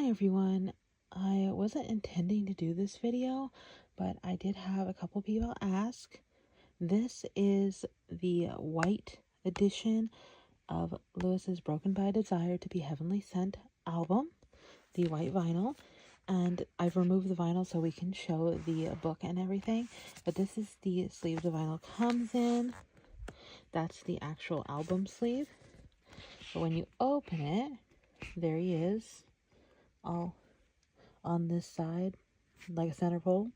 Hi everyone. I wasn't intending to do this video, but I did have a couple people ask. This is the white edition of Lewis's Broken by Desire to Be Heavenly Sent album, the white vinyl. And I've removed the vinyl so we can show the book and everything. But this is the sleeve the vinyl comes in. That's the actual album sleeve. But when you open it, there he is, all on this side, like a centerfold.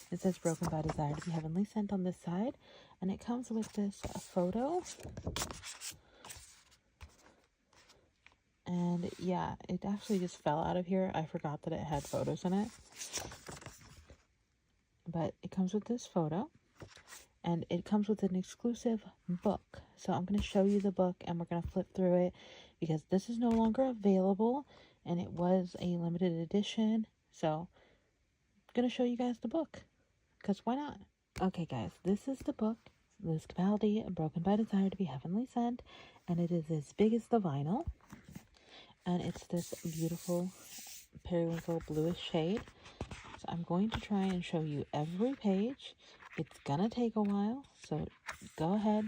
It says Broken by Desire to Be Heavenly Sent on this side, and it comes with this photo. And yeah, it actually just fell out of here. I forgot that it had photos in it. But it comes with this photo, and it comes with an exclusive book. So I'm going to show you the book, and we're going to flip through it, because this is no longer available, and it was a limited edition. So I'm going to show you guys the book, because why not? Okay guys, this is the book, Liz Capaldi, Broken by Desire to Be Heavenly Sent, and it is as big as the vinyl, and it's this beautiful periwinkle bluish shade. So I'm going to try and show you every page. It's gonna take a while, so go ahead,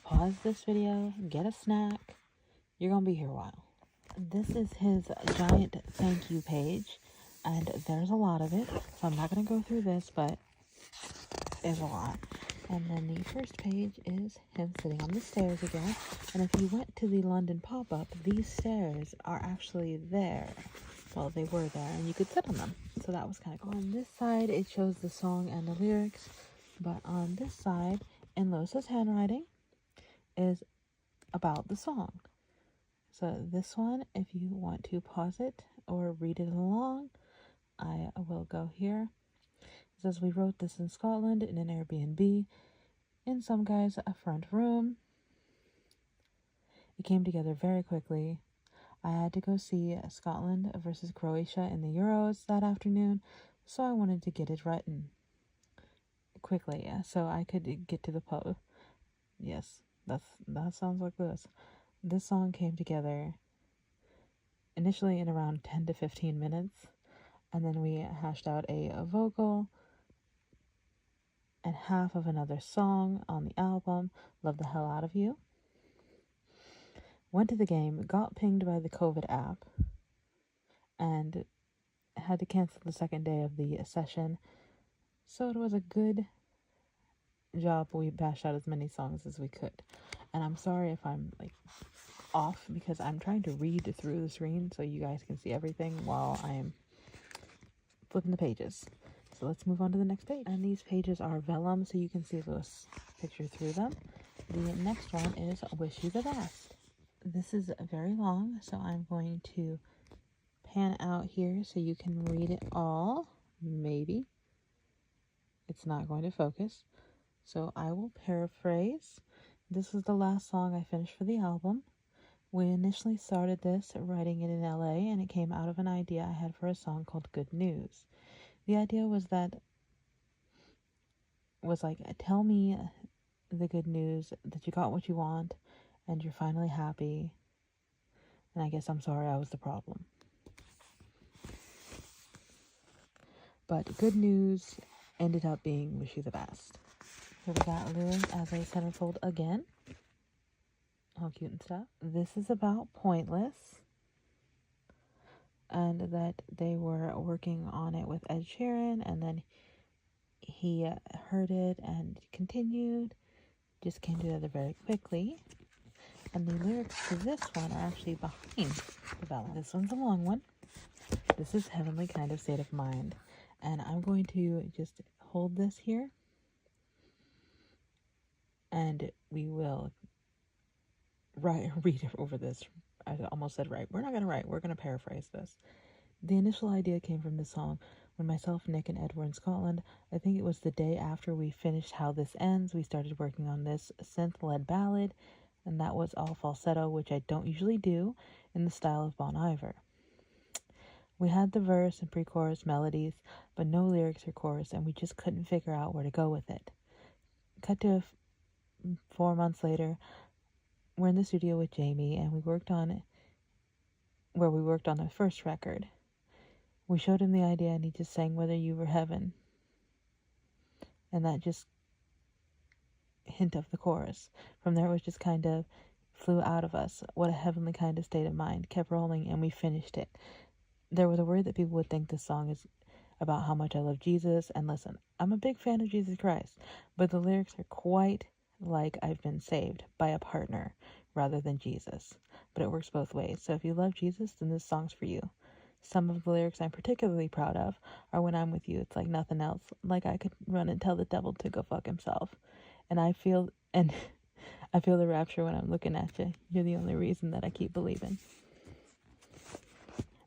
pause this video, get a snack. You're gonna be here a while. This is his giant thank you page, and there's a lot of it, so I'm not gonna go through this, but there's a lot. And then the first page is him sitting on the stairs again. And if you went to the London pop-up, these stairs are actually there. Well, they were there, and you could sit on them. So that was kind of cool. On this side, it shows the song and the lyrics. But on this side, in Losa's handwriting, is about the song. So this one, if you want to pause it or read it along, I will go here. It says, we wrote this in Scotland in an Airbnb in some guy's front room. It came together very quickly. I had to go see Scotland versus Croatia in the Euros that afternoon, so I wanted to get it written quickly so I could get to the pub. Yes, that sounds like this. This song came together initially in around 10 to 15 minutes, and then we hashed out a vocal and half of another song on the album, Love the Hell Out of You. Went to the game, got pinged by the COVID app, and had to cancel the second day of the session. So it was a good job we bashed out as many songs as we could. And I'm sorry if I'm like off, because I'm trying to read through the screen so you guys can see everything while I am flipping the pages. So let's move on to the next page. And these pages are vellum, so you can see this picture through them. The next one is Wish You the Best. This is very long, so I'm going to pan out here so you can read it all. Maybe. It's not going to focus. So I will paraphrase. This was the last song I finished for the album. We initially started this writing it in LA, and it came out of an idea I had for a song called Good News. The idea was like, tell me the good news that you got what you want and you're finally happy. And I guess I'm sorry I was the problem. But good news ended up being Wish You the Best. Here we got Lewis as a centerfold again. All cute and stuff. This is about Pointless, and that they were working on it with Ed Sheeran, and then he heard it and continued. Just came together very quickly. And the lyrics to this one are actually behind the ballad. This one's a long one. This is Heavenly Kind of State of Mind. And I'm going to just hold this here, and we will read over this. I almost said write. We're not going to write. We're going to paraphrase this. The initial idea came from this song when myself, Nick, and Ed were in Scotland. I think it was the day after we finished How This Ends. We started working on this synth-led ballad, and that was all falsetto, which I don't usually do, in the style of Bon Iver. We had the verse and pre-chorus melodies, but no lyrics or chorus, and we just couldn't figure out where to go with it. Cut to 4 months later, we're in the studio with Jamie, and we worked on the first record. We showed him the idea and he just sang Whether You Were Heaven. And that just hint of the chorus. From there it was just kind of flew out of us. What a heavenly kind of state of mind. Kept rolling and we finished it. There was a word that people would think this song is about how much I love Jesus. And listen, I'm a big fan of Jesus Christ. But the lyrics are quite like I've been saved by a partner rather than Jesus. But it works both ways. So if you love Jesus, then this song's for you. Some of the lyrics I'm particularly proud of are when I'm with you, it's like nothing else. Like I could run and tell the devil to go fuck himself. And I feel the rapture when I'm looking at you. You're the only reason that I keep believing.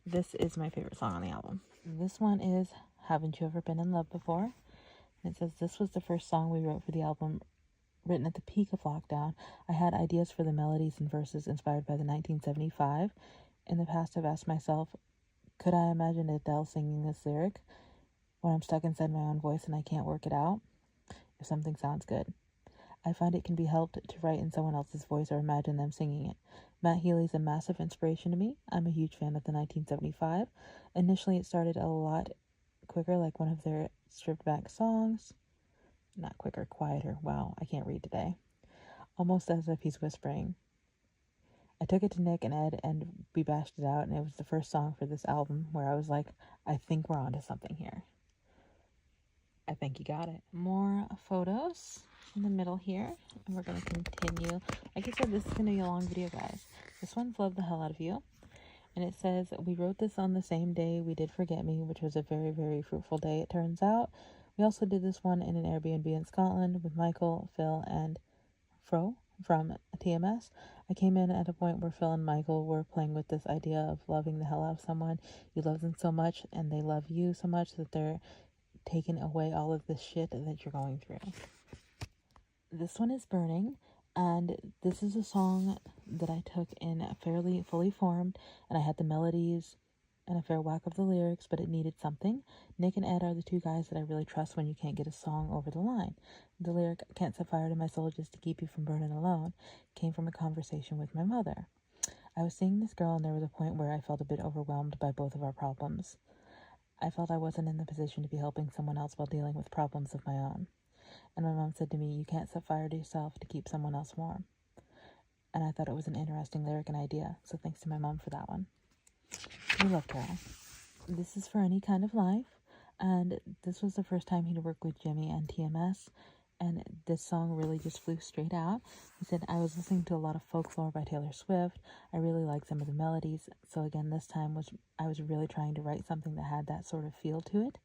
This is my favorite song on the album. This one is Haven't You Ever Been in Love Before? And it says, this was the first song we wrote for the album, written at the peak of lockdown. I had ideas for the melodies and verses inspired by the 1975. In the past, I've asked myself, could I imagine Adele singing this lyric when I'm stuck inside my own voice and I can't work it out? If something sounds good. I find it can be helped to write in someone else's voice or imagine them singing it. Matt Healy's a massive inspiration to me. I'm a huge fan of the 1975. Initially, it started a lot quicker, like one of their stripped back songs. Not quicker, quieter. Wow, I can't read today. Almost as if he's whispering. I took it to Nick and Ed and we bashed it out, and it was the first song for this album where I was like, I think we're onto something here. I think you got it. More photos in the middle here, and we're going to continue. Like I said, this is going to be a long video, guys. This one's Love the Hell Out of You, and it says, we wrote this on the same day we did Forget Me, which was a very, very fruitful day, it turns out. We also did this one in an Airbnb in Scotland with Michael, Phil, and Fro from TMS. I came in at a point where Phil and Michael were playing with this idea of loving the hell out of someone. You love them so much, and they love you so much that they're taking away all of the shit that you're going through. This one is Burning, and this is a song that I took in fairly fully formed, and I had the melodies and a fair whack of the lyrics, but it needed something. Nick and Ed are the two guys that I really trust when you can't get a song over the line. The lyric, can't set fire to my soul just to keep you from burning alone, came from a conversation with my mother. I was seeing this girl, and there was a point where I felt a bit overwhelmed by both of our problems. I felt I wasn't in the position to be helping someone else while dealing with problems of my own. And my mom said to me, you can't set fire to yourself to keep someone else warm. And I thought it was an interesting lyric and idea, so thanks to my mom for that one. We love Carol. This is For Any Kind of Life, and this was the first time he'd worked with Jimmy and TMS, and this song really just flew straight out. He said, I was listening to a lot of folklore by Taylor Swift. I really liked some of the melodies, so again, this time I was really trying to write something that had that sort of feel to it.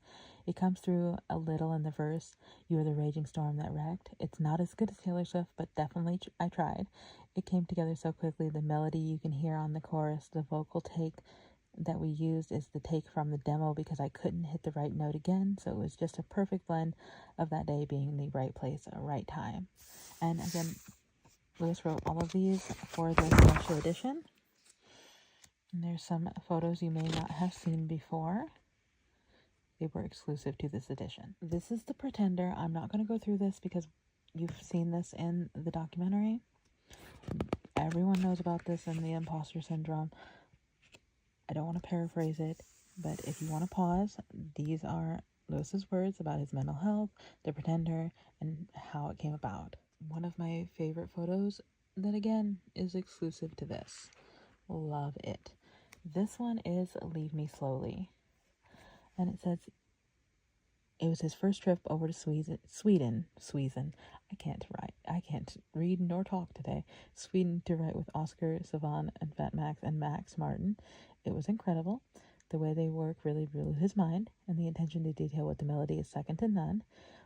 It comes through a little in the verse, you are the raging storm that wrecked. It's not as good as Taylor Swift, but definitely I tried. It came together so quickly. The melody you can hear on the chorus, the vocal take that we used is the take from the demo because I couldn't hit the right note again, so it was just a perfect blend of that day being in the right place at the right time. And again, Lewis wrote all of these for the special edition. And there's some photos you may not have seen before. They were exclusive to this edition. This is The Pretender. I'm not going to go through this because you've seen this in the documentary. Everyone knows about this and the imposter syndrome. I don't want to paraphrase it, but if you want to pause, these are Lewis's words about his mental health, The Pretender, and how it came about. One of my favorite photos that, again, is exclusive to this. Love it. This one is Leave Me Slowly. And it says, it was his first trip over to Sweden. I can't read nor talk today. Sweden to write with Oscar Sivan and Fat Max and Max Martin. It was incredible. The way they work really blew his mind, and the attention to detail with the melody is second to none.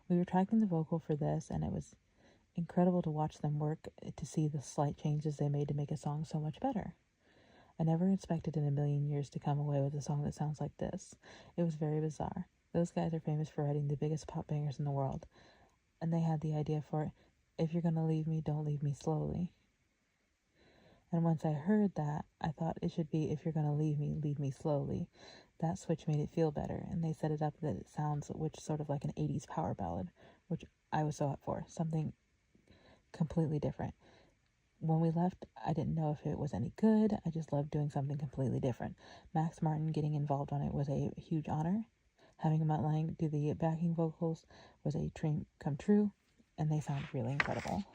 We were tracking the vocal for this, and it was incredible to watch them work to see the slight changes they made to make a song so much better. I never expected in a million years to come away with a song that sounds like this. It was very bizarre. Those guys are famous for writing the biggest pop bangers in the world, and they had the idea for, if you're gonna leave me, don't leave me slowly. And once I heard that, I thought it should be, if you're gonna leave me slowly. That switch made it feel better, and they set it up that it sounds which sort of like an 80s power ballad, which I was so up for, something completely different. when we left, I didn't know if it was any good. I just loved doing something completely different. Max Martin getting involved on it was a huge honor. Having Mutt Lange do the backing vocals was a dream come true, and they sound really incredible.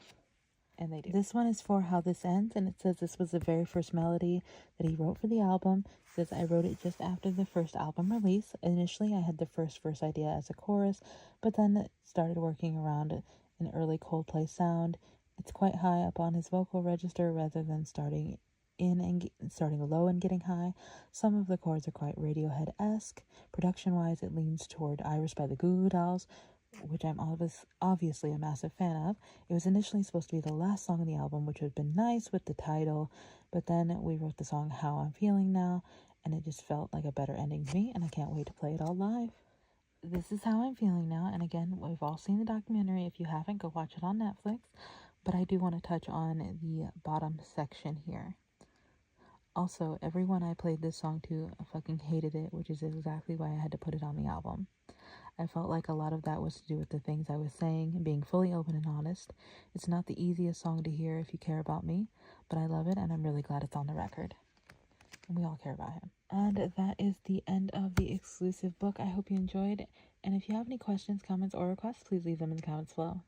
And they do. This one is for How This Ends, and it says this was the very first melody that he wrote for the album. It says, I wrote it just after the first album release. Initially, I had the first verse idea as a chorus, but then started working around an early Coldplay sound. It's quite high up on his vocal register rather than starting low and getting high. Some of the chords are quite Radiohead-esque. Production-wise, it leans toward Iris by the Goo Goo Dolls, which I'm obviously a massive fan of. It was initially supposed to be the last song on the album, which would have been nice with the title, but then we wrote the song How I'm Feeling Now, and it just felt like a better ending to me, and I can't wait to play it all live. This is How I'm Feeling Now, and again, we've all seen the documentary. If you haven't, go watch it on Netflix, but I do want to touch on the bottom section here. Also, everyone I played this song to fucking hated it, which is exactly why I had to put it on the album. I felt like a lot of that was to do with the things I was saying and being fully open and honest. It's not the easiest song to hear if you care about me, but I love it and I'm really glad it's on the record. And we all care about him. And that is the end of the exclusive book. I hope you enjoyed. And if you have any questions, comments, or requests, please leave them in the comments below.